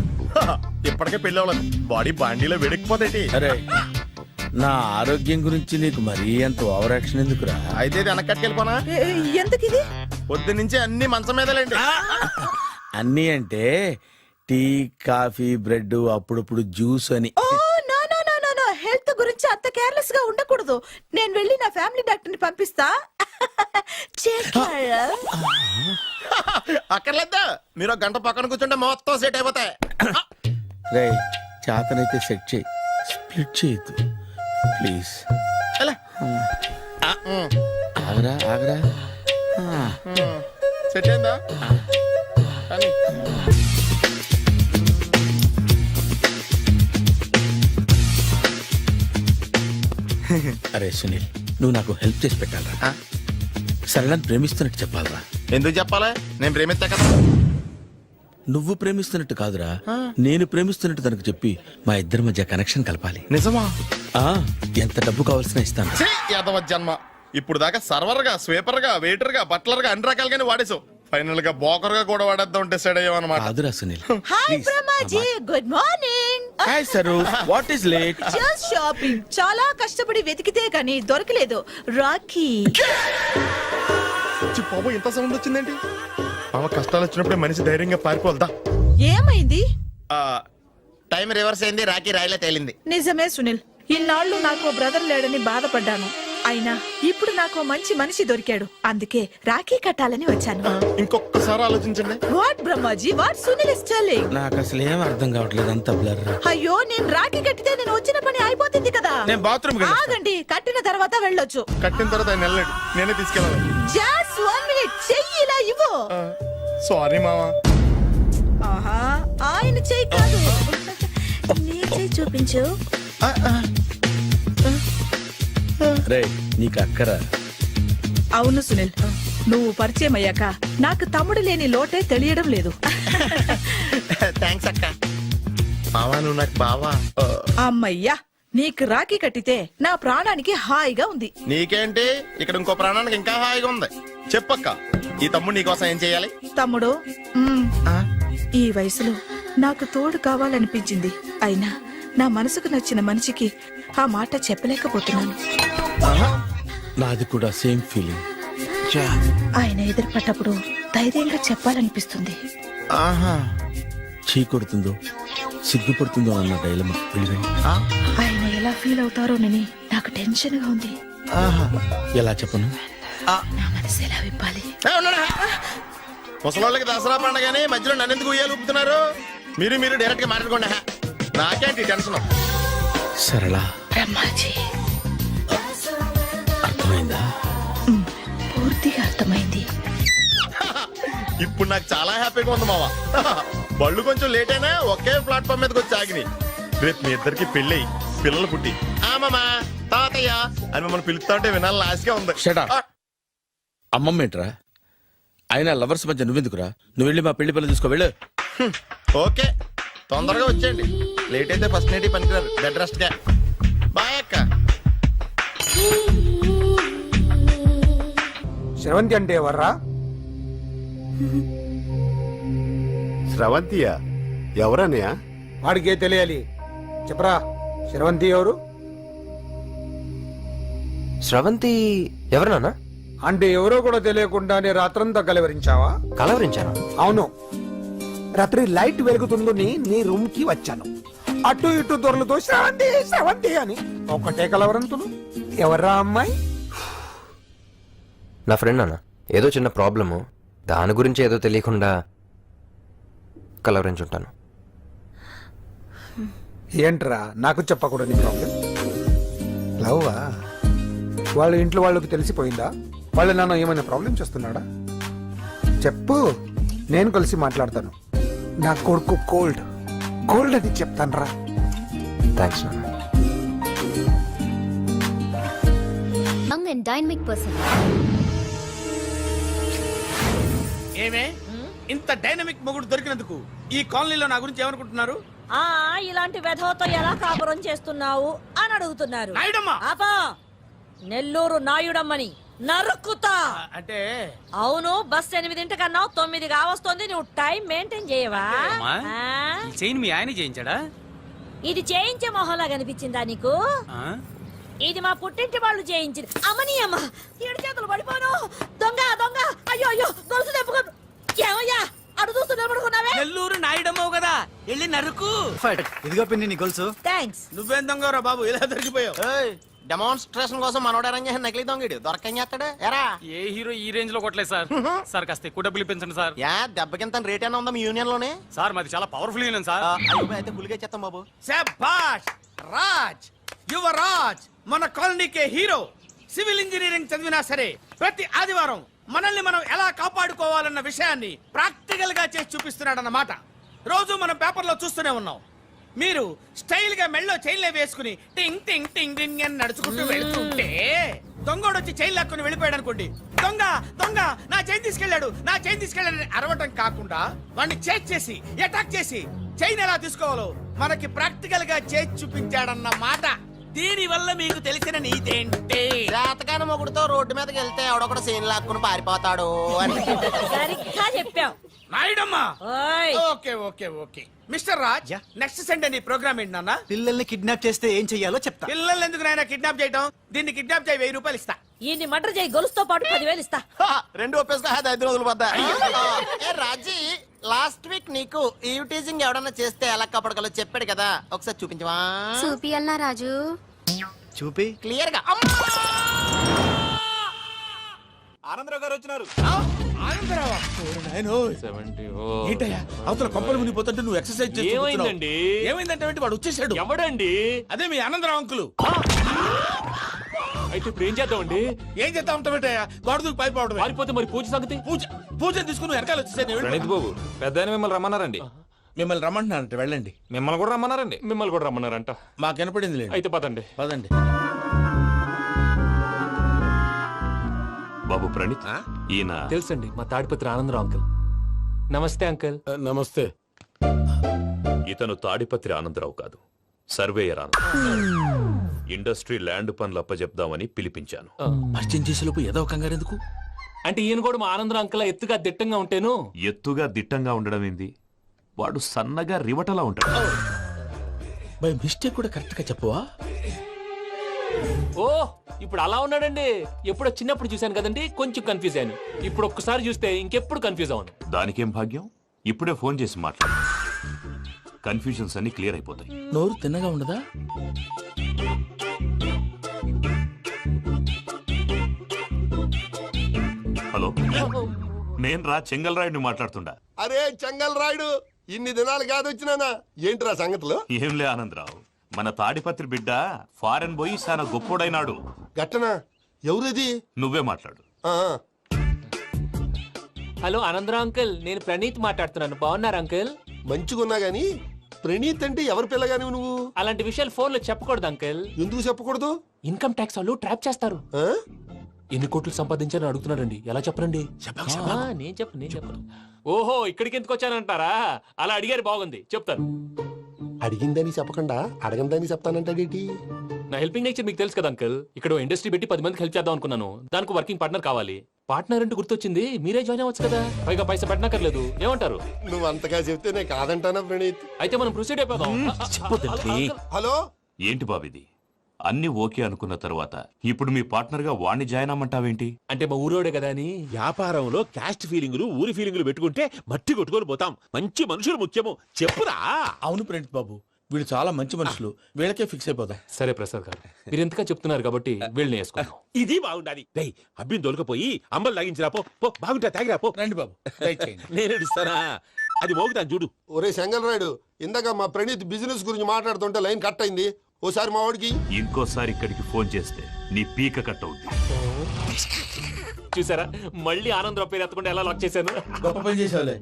ఇప్పటికే పెళ్ళి అవ్వలేదు, బాడీ బాండీలో వెడికిపోతేటి. అరే నా ఆరోగ్యం గురించి నీకు మరీ అంత ఓవర్ యాక్షన్ ఎందుకురా? అయితే ఇది వెనక్కట్టుకెళ్ళిపోనా? ఎందుకు ఇది? పొద్దు నుంచి అన్ని మంచం మీదలేండి. అన్నీ అంటే టీ, కాఫీ, బ్రెడ్, అప్పుడప్పుడు జ్యూస్ అని. Oh no no no no no, health గురించి అంత కేర్లెస్ గా ఉండకూడదు. నేను వెళ్ళి నా ఫ్యామిలీ డాక్టర్ ని పంపిస్తా. అక్కర్లేద్దా, మీరు ఒక గంట పక్కన కూర్చుంటే మొత్తం సెట్ అయిపోతాయి. రే చేతనైతే సెట్ చేయి, స్ప్లిట్ చేయొద్దు ప్లీజ్. ఎలా? ఆగరా ఆగరా. సెట్ అయిందా? కానీ అరే సునీల్, నువ్వు నాకు హెల్ప్ చేసి పెట్టాలరా. సరళని ప్రేమిస్తున్నట్టు చెప్పాలరా. ఎందుకు చెప్పాలి? నేను ప్రేమిస్తా కదా. నువ్వు ప్రేమిస్తున్నట్టు కాదురా, నేను ప్రేమిస్తున్నట్టు తనకు చెప్పి మా ఇద్దరి మధ్య కనెక్షన్ కలపాలి. నిజమా? ఆ ఎంత డబ్బు కావాల్సిన ఇస్తాను. ఛీ, యాదవ జన్మ. ఇప్పుడు దాకా సర్వర్ గా, స్వీపర్ గా, వెయిటర్ గా, బట్లర్ గా అన్ని రకాలుగానే వాడేసావు. ఫైనల్ గా బోకర్ గా కూడా వాడేద్దాం డిసైడ్ అయ్యామన్నమాట. కాదురా Sunil. Hi Brahmaji, good morning. Hi sir, what is late? Just shopping. చాలా కష్టపడి వెతికితే గానీ దొరకలేదు. రాఖీ. బాబు ఇంత సౌండ్ వచ్చిందేంటి? మామ కష్టాలు వచ్చినప్పుడే మనిషి ధైర్యంగా పారిపోదా. ఏమైంది? టైం రివర్స్ అయింది, రాఖీ రాయిలా తేలింది. నిజమే సునీల్, ఇన్నాళ్ళు నాకు బ్రదర్ లేడని బాధపడ్డాను. అయినా ఇప్పుడు నాకు మంచి మనిషి దొరికాడు. అందుకే రాఖీ కట్టాలని వచ్చాను. ఇంకొకసారి ఆలోచించండి. What Brahmaji, what Sunil is telling? నాకు అసలు ఏం అర్థం కావట్లేదు, అంత బ్లర్. అయ్యో, నేను రాఖీ కట్టితే నేను వచ్చిన పని అయిపోతుంది కదా. నేను బాత్రూమ్ ఆగండి, కట్టిన తర్వాత వెళ్ళొచ్చు. కట్టిన తర్వాత ఆయన వెళ్ళాడు, నేనే తీసుకెళ్ళాలి. జస్ట్ 1 మినిట్, చెయ్యి ఇలా ఇవ్వు. సారీ మామా. ఆహా, ఆయన చెయ్యి కాదు, నీ చెయ్యి చూపించు. రే నీకు అక్కరా? అవును సునీల్, నువ్వు పరిచయం అయ్యాక నాకు తమ్ముడు లేని లోటే తెలియడం లేదు. థ్యాంక్స్ అక్క. మావా నువ్వు నాకు బావా. అమ్మయ్యా, నీకు రాఖీ కట్టితే నా ప్రాణానికి హాయిగా ఉంది. నీకేంటి, ఇక్కడ ఇంకో ప్రాణానికి ఇంకా హాయిగా ఉంది. చెప్పక్క, ఈ తమ్ముడు నీకోసం ఏం చేయాలి? తమ్ముడు, ఈ వయసులో నాకు తోడు కావాలనిపించింది. అయినా నా మనసుకు నచ్చిన మనిషికి ఆ మాట చెప్పలేకపోతున్నాను. నాది కూడా సేమ్ ఫీలింగ్. ఆయన ఎదురుపడ్డప్పుడు ధైర్యంగా చెప్పాలనిపిస్తుంది. చీ కొడుతుందో సిగ్గుపడుతుందో అన్న డైలమా. ఆయన ఎలా ఫీల్ అవుతారోనని నాకు టెన్షన్ గా ఉంది. ఎలా చెప్పను? నా మనసు ఎలా విప్పాలి? ముసలోళ్ళకి దసరా పండగని మధ్యలో నన్ను ఎందుకు ఉయ్యాలు ఊపుతున్నారు? మీరు డైరెక్ట్ గా మాట్లాడుకోండి. నాకేంటి టెన్షన్? సరళ, బ్రహ్మాజీ, అర్థమైందా? పూర్తిగా అర్థమైంది. ఇప్పుడు నాకు చాలా హ్యాపీగా ఉంది మావా. బళ్ళు కొంచెం లేట్ అయినా ఒకే ప్లాట్ఫామ్ మీదకి వచ్చి ఆగినాయి. రేపు మీ ఇద్దరికి పెళ్ళి పిల్లలు పుట్టి మామా తాతయ్య అని మమ్మల్ని పిలుస్తా ఉంటే వినాలని ఆశగా ఉంది. Shut up. అమ్మమ్మ ఏంట్రా? అయినా లవర్స్ మధ్య నువ్వెందుకురా? నువ్వు వెళ్ళి మా పెళ్లి పిల్లలు చూసుకో వెళ్ళు. ఓకే, తొందరగా వచ్చేయండి. లేట్ అయితే ఫస్ట్ నైట్ పనికిరారు. బెడ్ రెస్ట్ గా. బాయ్ అక్క. శ్రవంతి అంటే ఎవర్రా? స్రవంతియా? ఎవరన్నయ్యా? వాడికే తెలియాలి, చెప్పరా. శ్రవంతి ఎవరు? స్రవంతి ఎవరు నాన్న? అంటే ఎవరో కూడా తెలియకుండానే రాత్రంతా కలవరించావా? కలవరించాను. అవును, రాత్రి లైట్ వెలుగుతుందని నీ రూమ్ కి వచ్చాను. అటు ఇటు దొరలతో శ్రవంతి శ్రవంతి అని ఒకటే కలవరంతులు. ఎవర్రా అమ్మాయి? నా ఫ్రెండ్ నాన్న, ఏదో చిన్న ప్రాబ్లము, దాని గురించి ఏదో తెలియకుండా కలవరించుంటాను. ఏంట్రా నాకు చెప్పకూడని ప్రాబ్లం? లవ్వా? వాళ్ళ ఇంట్లో వాళ్ళకి తెలిసిపోయిందా? వాళ్ళ నాన్న ఏమైనా ప్రాబ్లం చేస్తున్నాడా? చెప్పు, నేను కలిసి మాట్లాడతాను. నా కొడుకు కోల్డ్ కోల్డ్ అని చెప్తాను రా. థ్యాంక్స్ నాన్న. Young and dynamic person. ఏమే ఇంత డైనమిక్ మొగుడు దొరికినందుకు ఈ కాలనీలో నా గురించి ఏమనుకుంటున్నారు? ఇలాంటి వెధవతో ఎలా కాపురం చేస్తున్నావు అని అడుగుతున్నారు. నాయుడమ్మా! ఆపా, నెల్లూరు నాయుడమ్మని నరుక్కుతా. అంటే అవును, బస్ 8:00 9 కావస్తుంది. నువ్వు టైం మెయింటైన్ చేయవా? చైన్ మీ ఆయన చేయించాడా? ఇది చేయించే మొహంలా కనిపించిందా నీకు? ఇది మా పుట్టింటి వాళ్ళు చేయించింది. అమ్మని అమ్మ ఏడు చేతులు పడిపోను. దొంగ దొంగ అయ్యో అయ్యో గొలుసు తెప్పుకో. ఏమయ్యా అడు చూస్తూ నిలబడుకున్నావే? నెల్లూరు నాయుడమ్మవు కదా, వెళ్ళి నరుకు. ఇదిగో పిన్ని నీ గొలుసు. థ్యాంక్స్. నువ్వేం దొంగరా బాబు, ఇలా దొరికిపోయావు. డెమాన్స్ట్రేషన్ కోసం మనోడు అరేంజ్ చేసిన నకిలీ దొంగడు దొరకం చేస్తాడు ఎరా. ఏ హీరో ఈ రేంజ్ లో కొట్టలేదు సార్. సార్ కాస్త ఎక్కువ డబ్బులు ఇప్పించండి సార్. యా దెబ్బకింత రేట్ అయినా ఉందా మీ యూనియన్ లోనే? సార్ మాది చాలా పవర్ఫుల్ యూనియన్ సార్. అయితే గులిగా చేస్తాం బాబు. శభాష్ రాజ్, యువరాజ్, మన కాలనీకే హీరో. సివిల్ ఇంజనీరింగ్ చదివినా సరే ప్రతి ఆదివారం మనల్ని మనం ఎలా కాపాడుకోవాలన్న విషయాన్ని ప్రాక్టికల్ గా చేసి చూపిస్తున్నాడన్నమాట. రోజు మనం పేపర్లో చూస్తూనే ఉన్నాం. మీరు స్టైల్ గా మెళ్ళో చైన్లే వేసుకుని టింగ్ టింగ్ టింగ్ టింగ్ అని నడుచుకుంటూ వెళ్తుంటే దొంగోడు వచ్చి చైన్ లాక్కుని వెళ్ళిపోయాడు అనుకోండి. దొంగ దొంగ నా చైన్ తీసుకెళ్ళాడు, నా చైన్ తీసుకెళ్ళాడని అరవటం కాకుండా వాడిని చేజ్ చేసి అటాక్ చేసి చైన్ ఎలా తీసుకోవాలో మనకి ప్రాక్టికల్ గా చేసి చూపించాడన్న మాట. దీని వల్ల మీకు తెలిసిన నీతేంటి? జాతకాన మొగుడుతో రోడ్డు మీదకి వెళ్తే ఎవడొకడు సీన్ లాక్కుని పారిపోతాడు అని. సరిగ్గా చెప్పావు నాయుడమ్మా. ఓయ్ okay okay okay mister Raj, next Sunday నీ ప్రోగ్రామ్ ఏంటి నాన్న? పిల్లల్ని కిడ్నాప్ చేస్తే ఏం చెయ్యాలో చెప్తా. పిల్లల్ని ఎందుకు నాయన కిడ్నాప్ చేయటం? దీన్ని కిడ్నాప్ చేయి, 1000 రూపాయలు ఇస్తా. ఈయన్ని మటర్ చేయి, గొలుసుతో పాటు 10,000 ఇస్తా. రెండు ఒప్పేసుకో 5 రోజులు పడ్డా. ఏ రాజీ, లాస్ట్ వీక్ నీకు ఈవ్ టీజింగ్ ఎవడన్నా చేస్తే ఎలా కాపాడగలో చెప్పాడు కదా, ఒకసారి చూపించవా? చూపియల్నా రాజు? చూపి. క్లియర్ గా. ఆనందరావు గారు వచ్చినారు. ఆనందరావా? ఏంటయ్యా అవతల కొంపలు మునిగిపోతుంటే నువ్వు ఎక్సర్సైజ్ చేస్తూ ఏమైందండి? ఏమైందంటే ఏంటి? వాడు వచ్చేసాడు. ఎవడండి? అదే మీ ఆనందరావు అంకులు. అయితే ఇప్పుడు ఏం చేద్దామండి? ఏం చేస్తా ఉంటావేటయ్యా? గోడ దూకి పైపోవడమే. పారిపోతే మరి పూజ సంగతి? పూజ తీసుకుని వెనకాల వచ్చేసాను. ప్రణీత్ బాబు, పెద్ద మిమ్మల్ని రమ్మన్నారండి. మిమ్మల్ని రమ్మంటున్నానంటే వెళ్ళండి. మిమ్మల్ని కూడా రమ్మన్నారండి. మిమ్మల్ని కూడా రమ్మన్నారంట. మాకు వినపడింది లేదు. అయితే పదండి. పదండి. బాబు ప్రణీత్, ఈయన తెలుసండి, మా తాడిపత్రి ఆనందరావు అంకుల్. నమస్తే అంకుల్. నమస్తే. ఇతను తాడిపత్రి ఆనందరావు కాదు, సర్వేయర్ ఆనందరావు. ఇండస్ట్రీ ల్యాండ్ పనులు అప్పజెప్దామని పిలిపించాను. పరిచయం చేసేలోపు ఏదో కంగారు ఎందుకు? అంటే ఈయన కూడా మా ఆనందరావు అంకుల్ ఎత్తుగా దిట్టంగా ఉంటేను. ఎత్తుగా దిట్టంగా ఉండడం ఏంది? వాడు సన్నగా రివటలా ఉంటాడు. బై మిస్టేక్ కూడా కరెక్ట్ గా చెప్పవా? ఓ ఇప్పుడు అలా ఉన్నాడండి. ఎప్పుడో చిన్నప్పుడు చూశాను కదండి, కొంచెం కన్ఫ్యూజ్ అయ్యాను. ఇప్పుడు ఒక్కసారి చూస్తే ఇంకెప్పుడు కన్ఫ్యూజ్ అవును. దానికేం భాగ్యం, ఇప్పుడే ఫోన్ చేసి మాట్లాడు. కన్ఫ్యూజన్స్ అన్ని క్లియర్ అయిపోతాయి. నోరు తిన్నగా ఉండదా? హలో, నేను రా చెంగల్ రాయుడిని మాట్లాడుతుండా. అరే చెంగల్ రాయుడు, ఇన్ని దినాలు కాదు వచ్చినానా? ఏంట్రా సంగతులు? ఏంలే ఆనందరావు, మన తాడిపత్రి బిడ్డ ఫారెన్ పోయి చాలా గొప్పోడైనాడు. గట్టనా? ఎవరిది? నువ్వే మాట్లాడు. హలో ఆనందరావు అంకుల్, నేను ప్రణీత్ మాట్లాడుతున్నాను. బాగున్నారు అంకుల్? మంచిగున్నా గాని ప్రణీత్ అంటే ఎవరి పిల్లగాని నువ్వు? అలాంటి విషయాలు ఫోన్ లో చెప్పకూడదు అంకుల్. ఎందుకు చెప్పకూడదు? ఇన్కమ్ ట్యాక్స్ వాళ్ళు ట్రాప్ చేస్తారు. ఆ? ఎన్ని కోట్లు సంపాదించాలని అడుగుతున్నారండి. ఎలా చెప్పరండి? నేను చెప్పను. ఓహో, ఇక్కడికి ఎందుకు వచ్చానంటారా? అలా అడిగారు, బాగుంది, చెప్తాను. అడిగిందని చెప్పకుండా అడగందని చెప్తానంటాడేటి? నా హెల్పింగ్ నేచర్ మీకు తెలుసు కదా అంకుల్. ఇక్కడ ఇండస్ట్రీ పెట్టి 10 మందికి హెల్ప్ చేద్దాం అనుకున్నాను. దానికి వర్కింగ్ పార్ట్నర్ కావాలి. పార్ట్నర్ అంటే గుర్తొచ్చింది, మీరే జాయిన్ అవ్వచ్చు కదా. పైగా పైసా పెట్టనక్కర్లేదు. ఏమంటారు? నువ్వు అంతగా చెప్తేనే కాదంటానా ప్రణీత్? అయితే మనం ప్రొసీడ్ అయిపోదాం. హలో, ఏంటి బాబిది? అన్ని ఓకే అనుకున్న తర్వాత ఇప్పుడు మీ పార్ట్నర్ గా వాణ్ణి జాయిన్ అమ్మంటావేంటి? అంటే మా ఊరోడే కదా అని. వ్యాపారంలో క్యాస్ట్ ఫీలింగులు ఊరి ఫీలింగులు పెట్టుకుంటే మట్టి కొట్టుకొని పోతాం. మంచి మనుషులు ముఖ్యము. చెప్పురా. అవును ప్రణీత్ బాబు, వీళ్ళు చాలా మంచి మనుషులు. వీళ్ళకే ఫిక్స్ అయిపోదాం. సరే ప్రసాద్ గారు, మీరు ఎంతగా చెప్తున్నారు కాబట్టి వీళ్ళని వేసుకున్నాం. ఇది బాగుండాలి. డై అబ్బిని దొలకపోయి అంబలు లాగించిరా పో. పో బాగుంటా తాగిరా పో. రండి బాబు, దయచేయండి. నేను ఇస్తానా? అది మోగుతాను చూడు. ఒరే చెంగల్ రాయుడు, ఇందాక మా ప్రణీత్ బిజినెస్ గురించి మాట్లాడుతుంటే లైన్ కట్ అయింది. ఓసారి మా వాడికి ఇంకోసారి ఇక్కడికి ఫోన్ చేస్తే నీ పీక కట్ అవుద్ది. చూసారా, మళ్ళీ ఆనందరావు పేరు ఎత్తకుండా ఎలా లాక్ చేశాను. గొప్ప పని చేసేవాళ్ళే.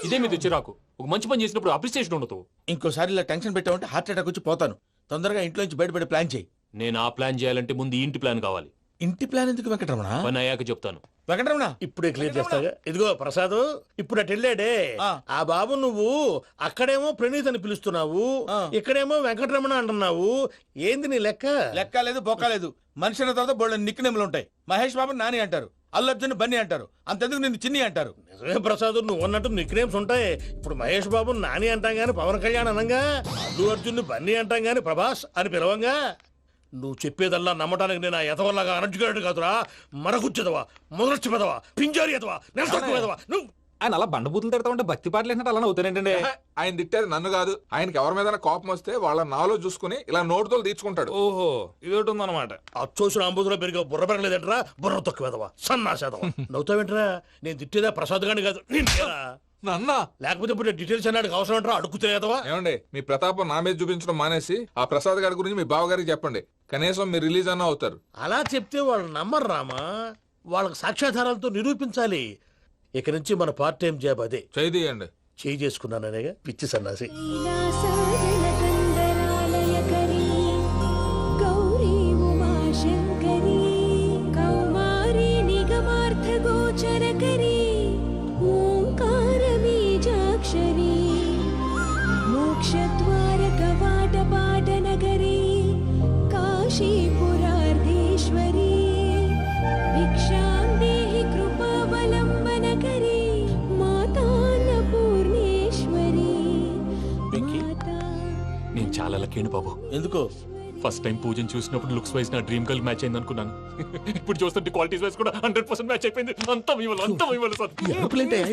ఇదే మీద చిరాకు. ఒక మంచి పని చేసినప్పుడు అప్రిసియేషన్ ఉండదు. ఇంకోసారి ఇలా టెన్షన్ పెట్టామంటే హార్ట్ అటాక్ వచ్చి పోతాను. తొందరగా ఇంట్లో నుంచి బయటపడే ప్లాన్ చేయి. నేను ఆ ప్లాన్ చేయాలంటే ముందు ఇంటి ప్లాన్ కావాలి. ఇంటి ప్లాన్ ఎందుకు వెంకటరమణ? పని అయ్యాక చెప్తాను. వెంకటరమణ ఇప్పుడే క్లియర్ చేస్తాగా. ఇదిగో ప్రసాద్, ఇప్పుడు అటు వెళ్ళాడే ఆ బాబు, నువ్వు అక్కడేమో ప్రణీత్ అని పిలుస్తున్నావు, ఇక్కడేమో వెంకటరమణ అంటున్నావు. ఏంది నీ లెక్క? లెక్క లేదు, బొక్క లేదు. మనిషి అన్న తర్వాత బోళ్ళ నిక్నెములు ఉంటాయి. మహేష్ బాబు నాని అంటారు, అల్లు అర్జున్ బన్నీ అంటారు, అంతెందుకు నిన్ను చిన్ని అంటారు. నిజమే ప్రసాద్, నువ్వు అన్నట్టు నిక్ నేమ్స్ ఉంటాయి. ఇప్పుడు మహేష్ బాబు నాని అంటాం గాని పవన్ కళ్యాణ్ అనంగా, అల్లు అర్జున్ బన్నీ అంటాం గాని ప్రభాస్ అని పిలవంగా. నువ్వు చెప్పేదల్లా నమ్మటానికి నేను ఆ ఎదవల్లాగా అనర్జుకేటెడ్ కాదురా. మరగుచ్చదవా, మొదలచ్చి పెదవా, పింజారి ఎదవా, నెలసొక్కు పెదవా నువ్వు. ఆయన అలా బండబూతులు తిడతా ఉంటే భక్తి పాటలు ఏంటంటే అలా అవుతానంటే. ఆయన తిట్టేది నన్ను కాదు, ఆయనకి ఎవరి మీద కోపం వస్తే వాళ్ళ నాలో చూసుకుని ఇలా నోటుతో తీర్చుకుంటాడు. ఓహో ఇదొకటి ఉందన్నమాట. అచ్చోసిన అంబుధులో పెరిగే బుర్ర పెరగలేదంటరా, బుర్ర తొక్కు పెదవా, సన్నాసేదవా. నవ్వుతావేంటరా? నేను తిట్టేదా ప్రసాద్ గాని కాదు నిన్నేరా. నన్నా? లేకపోతే ఇప్పుడు డీటెయిల్స్ అన్నాడు అవసరం అంటారా? అడుగుతలేదవా? ఏమండి, మీ ప్రతాపం నా మీద చూపించడం మానేసి ఆ ప్రసాద్ గారి గురించి మీ బావగారికి చెప్పండి. కనీసం మీరు రిలీజ్ అన్న అవుతారు. అలా చెప్తే వాళ్ళు నమ్మరు రామా. వాళ్ళకి సాక్ష్యాధారాలతో నిరూపించాలి. ఇక నుంచి మన పార్ట్ టైం జాబ్ అదే. చేయండి. చేయి చేసుకున్నాననేగా పిచ్చి సన్నాసి. మోక్షద్వారకవాటపాటనగరీ కాశీపురార్ధేశ్వరీ భిక్షాం దేహి కృపావలంబనకరీ మాతాన్నపూర్ణేశ్వరీ. నేను చాలా లక్కీ బాబు. ఎందుకో? ఫస్ట్ టైం పూజను చూసినప్పుడు లుక్స్ వైజ్ నా డ్రీమ్ గర్ల్ మ్యాచ్ అయింది అనుకున్నాను. ఇప్పుడు చూస్తుంటే క్వాలిటీస్ వైజ్ కూడా 100% మ్యాచ్ అయిపోయింది. అంతా మీ వల్ల సార్.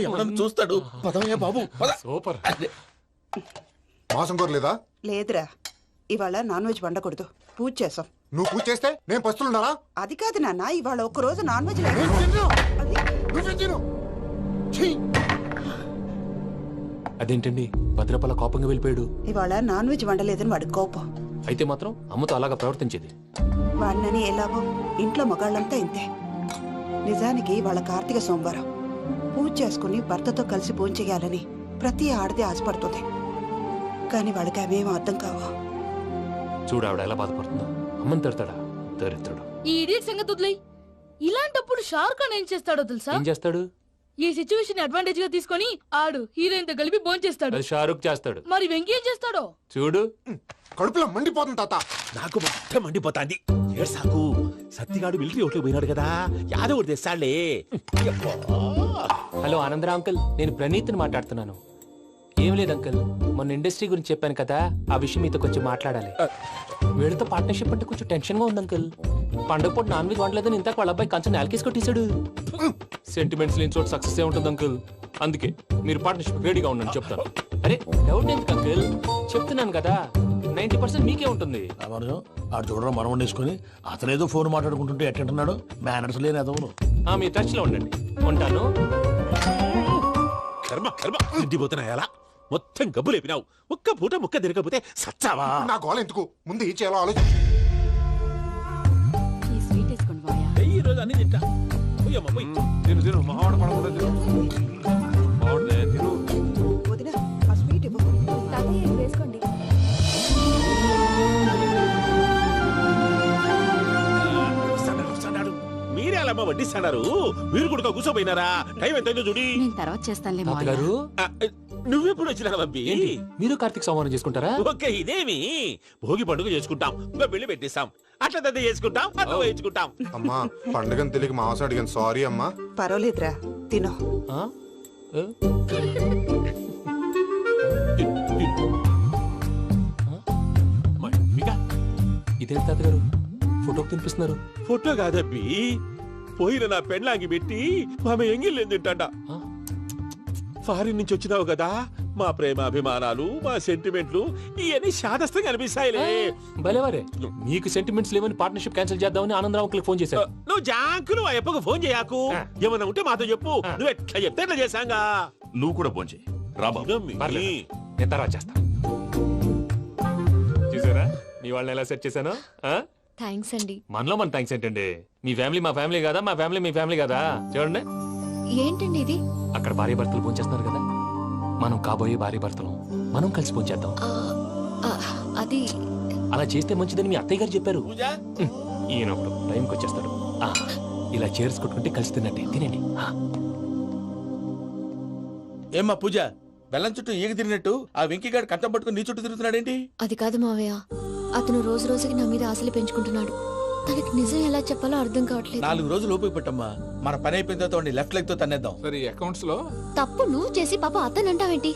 ఎవడన్నా చూస్తాడు. పదవయ్యా బాబు, పద. సూపర్. మాసం కోరలేదా? లేదురా, ఇవాళ నాన్ వెజ్ వండకూడదు, పూజ చేసాం. నువ్వు పూజ చేస్తే నేను పస్తులున్నారా? అది కాదు నాన్న, ఇవాళ ఒక్క రోజు నాన్ వెజ్ అదేంటండి భద్రపల కోపంగా వెళ్ళిపోయాడు? ఇవాళ నాన్ వెజ్ వండలేదని వాడి కోపం. అయితే మాత్రం అమ్మతో అలాగా ప్రవర్తించేది. వాడినని ఎలాగో ఇంట్లో మగాళ్ళంతా ఇంతే. నిజానికి వాళ్ళ కార్తీక సోమవారం పూజ చేసుకుని భర్తతో కలిసి పూజ చేయాలని ప్రతి ఆడది ఆశపడుతుంది. కానీ వాళ్ళకి అవేం అర్థం కావు. చూడు ఆవిడ ఎలా బాధపడుతుందో. అమ్మని తిడతాడా దరిద్రుడు. ఈ ఇడియట్ సంగతి వదిలేయ్. ఇలాంటప్పుడు షారుఖ్ ఖాన్ ఏం చేస్తాడో తెలుసా? ఏం చేస్తాడు? ఈ సిచ్యువేషన్ అడ్వాంటేజ్ గా తీసుకొని ఆడు హీరోయిన్ తో కలిపి బోన్ చేస్తాడు. అది షారుఖ్ చేస్తాడు. మరి వెంకీ ఏం చేస్తాడో చూడు. కడుపులో మండిపోతుంది తాత. నాకు మొత్తం మండిపోతాంది. సాకు సత్తిగాడు మిలిటరీ ఓట్లు పోయినాడు కదా, యాదవ్ తెస్తాడులే. హలో ఆనందరా అంకుల్, నేను ప్రణీత్ని మాట్లాడుతున్నాను. ఏం లేదు అంకుల్, మొన్న ఇండస్ట్రీ గురించి చెప్పాను కదా, ఆ విషయం మీతో కొంచెం మాట్లాడాలి. వీళ్ళతో పార్ట్నర్షిప్ అంటే కొంచెం టెన్షన్ గా ఉంది అంకుల్. పండుగ పూట నాన్ వెజ్ వండలేదని ఇంతకు వాళ్ళ అబ్బాయి కంచెం నేలకేసి కొట్టేశాడు. సెంటిమెంట్స్ లేని చోట సక్సెస్ ఏ ఉంటుంది అంకుల్. అందుకే మీరు పార్ట్నర్షిప్ రెడీగా ఉండండి చెప్తాను. అరే డౌట్ ఎందుకు అంకుల్, చెప్తున్నాను కదా 90% మీకే ఉంటుంది. ఆడు చూడడం మనం వండేసుకుని అతనేదో ఫోన్ మాట్లాడుకుంటుంటే ఎట్టంటున్నాడు. మేనర్స్ లేని అదవును. మీ టచ్ లో ఉండండి. ఉంటాను. కర్మ కర్మ తిండిపోతున్నా ఎలా మొత్తం గబ్బు లేపినావు. ఒక్క పూట ముక్క తిరగకపోతే సచ్చావా? నా గోల ఎందుకు, ముందు ఏం చేయాలో ఆలోచించు. ఈ రోజు అన్ని తింటా. తిను తిను, మావాడు పడకుండా తిను. మావాడు తిను. వదినా, ఆ స్వీట్ ఇవ్వు. వేసుకోండి. మీరే అలా వడ్డిస్తాడారు. మీరు కూడా కూర్చోపోయినారా? టైం ఎంతైందో చూడి. నేను తర్వాత చేస్తానులే గారు. నువ్వెప్పుడు వచ్చినా బంబి? మీరు కార్తీక్ సంహారం చేసుకుంటారా? ఓకే, ఇదేమి భోగి పండుగ చేసుకుంటాం, ఇంకా పెళ్లి పెట్టిస్తాం, అట్లా దద్ద చేసుకుంటాం, అట్లా వేయించుకుంటాం. అమ్మా పండుగని తెలియక మాసం అడిగాను, సారీ అమ్మా. పర్వాలేదురా, తినో. ఇదేంటి తాతగారు ఫోటోకి తినిపిస్తున్నారు? ఫోటో కాదబ్బి, పోయిన నా పెళ్ళాంగి పెట్టి ఆమె ఎంగిల్లేం తింటాడ. ఫారిన్ నుంచి వచ్చినావు కదా, మా ప్రేమ అభిమానాలు, మా సెంటిమెంట్లు ఇవన్నీ శాదస్తంగా అనిపిస్తాయిలే. భలేవారే, మీకు సెంటిమెంట్స్ లేవని పార్ట్నర్షిప్ క్యాన్సిల్ చేద్దామని ఆనందరావు అంకుల్కి ఫోన్ చేశారు. నువ్వు జాంకులు ఆ ఎప్పకు ఫోన్ చేయకు. ఏమన్నా ఉంటే మాతో చెప్పు. నువ్వు ఎట్లా చెప్తే ఎట్లా చేశాంగా. నువ్వు కూడా ఫోన్ చేయి. రాబా నేను తర్వాత చేస్తా. చూసారా మీ వాళ్ళని ఎలా సెట్ చేశాను? థ్యాంక్స్ అండి. మనలో మన థ్యాంక్స్ ఏంటండి? మీ ఫ్యామిలీ మా ఫ్యామిలీ కదా, మా ఫ్యామిలీ మీ ఫ్యామిలీ కదా. చూడండి, ఏంటండి ఇది? అక్కడ భార్య భర్తలు ఫోన్ చేస్తున్నారు కదా, మనం కాబోయే భార్య భర్తలు మనం కలిసి ఫోన్ చేద్దాం. అది అలా చేస్తే మంచిదని మీ అత్తయ్య గారు చెప్పారు. ఈయనప్పుడు టైంకి వచ్చేస్తాడు. ఇలా చేర్స్ కొట్టుకుంటే కలిసి తిన్నట్టే. తినండి. ఏమ్మా పూజ, బెల్లం చుట్టూ ఈగ తిరిగినట్టు ఆ వెంకీగాడు కంచం పట్టుకుని నీ చుట్టూ తిరుగుతున్నాడేంటి? అది కాదు మావయ్య, అతను రోజు రోజుకి నా మీద ఆశలు పెంచుకుంటున్నాడు. తనకి నిజం ఎలా చెప్పాలో అర్థం కావట్లేదు. 4 రోజులు ఓపిక పట్టమ్మా, మన పని అయిపోయిన తర్వాత లెఫ్ట్ లెగ్ తో తన్నేద్దాం. సరే అకౌంట్స్ లో తప్పు నువ్వు చేసి పాప అతను అంటావేంటి?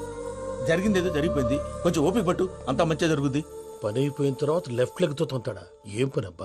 జరిగింది ఏదో జరిగిపోయింది, కొంచెం ఓపిక పట్టు, అంతా మంచిగా జరుగుద్ది. పని అయిపోయిన తర్వాత లెఫ్ట్ లెగ్ తో తొంతాడా? ఏం పనబ్బా?